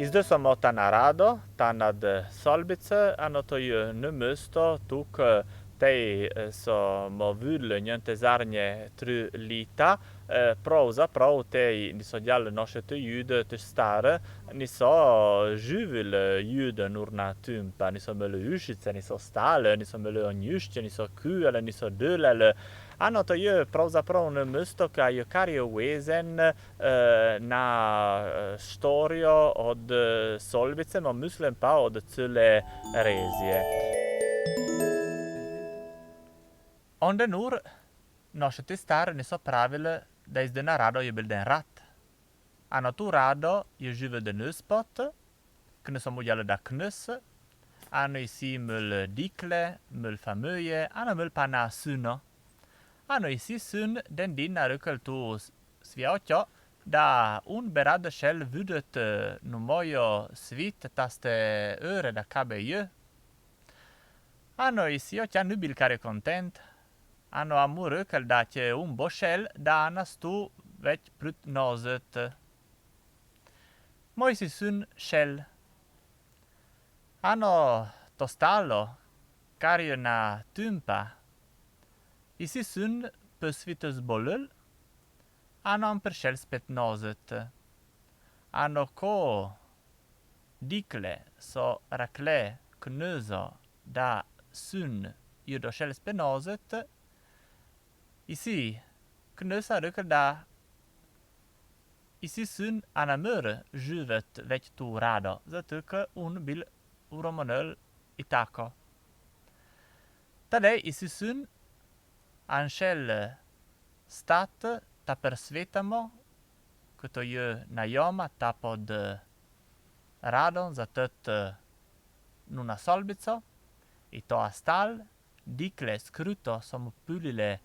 Izdesamo tanarado, tanad solbice, anoto ju numusto, tuk tei so movul njentezarnje tru lita, proza prou tei niso dial nosce te jude te stare, niso juvil jude nurna tympa, niso mölle ushice, niso stale, niso mölle onjusce, niso kuele, niso dölele, anoto ju proza prou numusto ka ju kario wesen na storio od solvice, ma muslim pa od cele rezie. Onde nur nosce testar ne so pravile da is den rado je bil den rat. Ano tu rado je juve de nuspot, kne so mujale da knus, ano isi mul dikle, mul famøye, ano mul pana suno. Ano isi sun den din rukel tu sviotjo, da un berade shell vudet numojo svit taste öre da kabe je. Ano isi otja nubil kare content. Ano amur rukel da tje un bo shell da anas tu već prut nozet. Mo isi sun shell. Ano tostalo, kario na tympa. Isi sun pösvitus bolul, ano am per shell spet nozet. Ano ko dikle so rakle knuzo da sun judo shell spet nozet. Isi knusa rukel da isi sun anamur juvet već tu rado, zato că un bil uromonöl itako. Tadej isi sun anshel stat ta persvetamo, këto je najoma ta pod radon zatët nuna solbico, i to astal, dikle skruto som pylile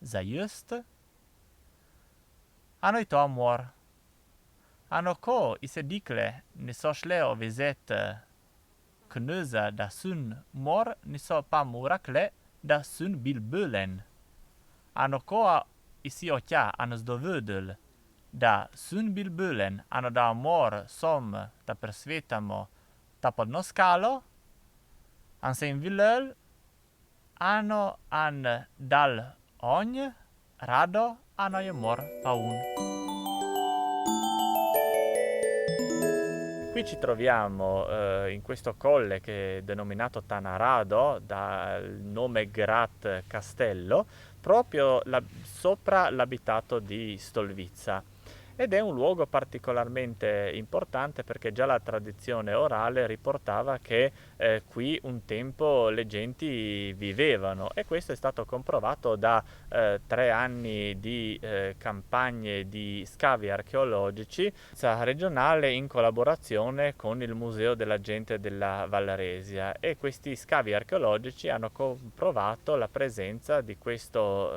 za just, ano i to amor. Ano ko ise dikle niso shleo vizet knuza da sun mor, niso pa murakle da sun bilbölen. Ano ko isi otja anos dovödel da sun bilbölen, ano da amor som da persvetamo ta pod noskalo, an se invilöl, ano an dal onj, rado, ano je mor paun. Qui ci troviamo in questo colle che è denominato Tanarado, dal nome Grat Castello, proprio sopra l'abitato di Stolvizza. Ed è un luogo particolarmente importante perché già la tradizione orale riportava che qui un tempo le genti vivevano, e questo è stato comprovato da 3 anni di campagne di scavi archeologici regionale in collaborazione con il Museo della Gente della Valleresia, e questi scavi archeologici hanno comprovato la presenza di questo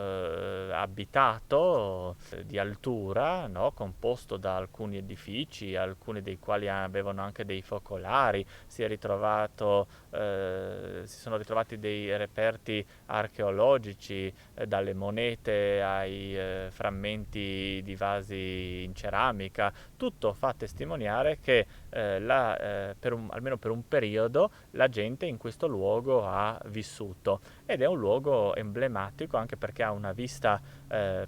abitato di altura, no? Composto da alcuni edifici, alcuni dei quali avevano anche dei focolari. Si sono ritrovati dei reperti archeologici, dalle monete ai frammenti di vasi in ceramica. Tutto fa testimoniare che almeno per un periodo la gente in questo luogo ha vissuto, ed è un luogo emblematico anche perché ha una vista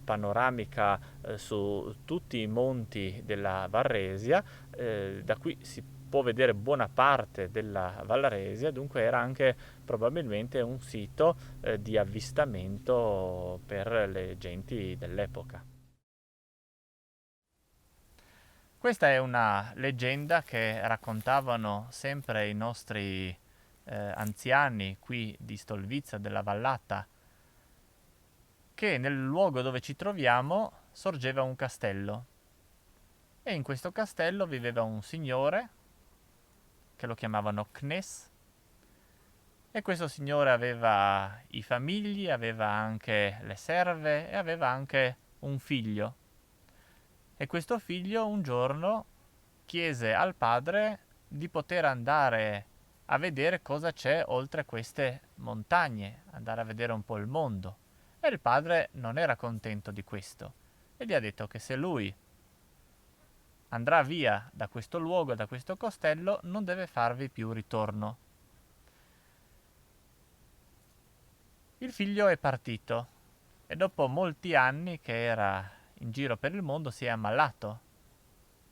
panoramica su tutti i monti della Varresia. Da qui si può vedere buona parte della Valleresia, dunque era anche probabilmente un sito di avvistamento per le genti dell'epoca. Questa è una leggenda che raccontavano sempre i nostri anziani qui di Stolvizza della Vallata, che nel luogo dove ci troviamo sorgeva un castello, e in questo castello viveva un signore che lo chiamavano Knes, e questo signore aveva i famigli, aveva anche le serve e aveva anche un figlio. E questo figlio un giorno chiese al padre di poter andare a vedere cosa c'è oltre queste montagne, andare a vedere un po' il mondo. E il padre non era contento di questo e gli ha detto che se lui andrà via da questo luogo, da questo castello, non deve farvi più ritorno. Il figlio è partito e dopo molti anni che era in giro per il mondo si è ammalato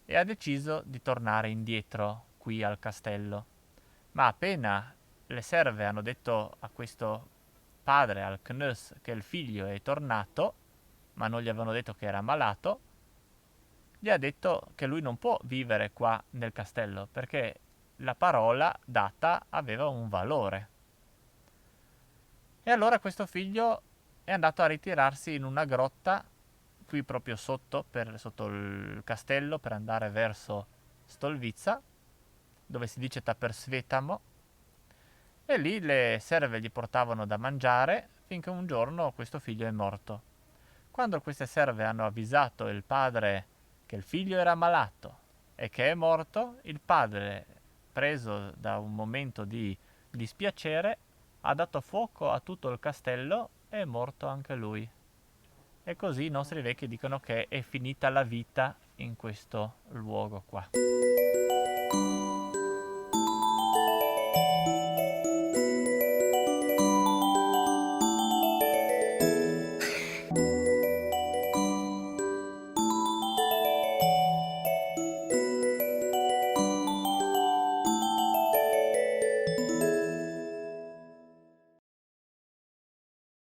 e ha deciso di tornare indietro qui al castello. Ma appena le serve hanno detto a questo padre, al Knus, che il figlio è tornato, ma non gli avevano detto che era malato, gli ha detto che lui non può vivere qua nel castello perché la parola data aveva un valore. E allora questo figlio è andato a ritirarsi in una grotta qui proprio sotto il castello per andare verso Stolvizza, dove si dice Taper Svetamo, e lì le serve gli portavano da mangiare finché un giorno questo figlio è morto. Quando queste serve hanno avvisato il padre che il figlio era malato e che è morto, il padre, preso da un momento di dispiacere, ha dato fuoco a tutto il castello e è morto anche lui. E così i nostri vecchi dicono che è finita la vita in questo luogo qua.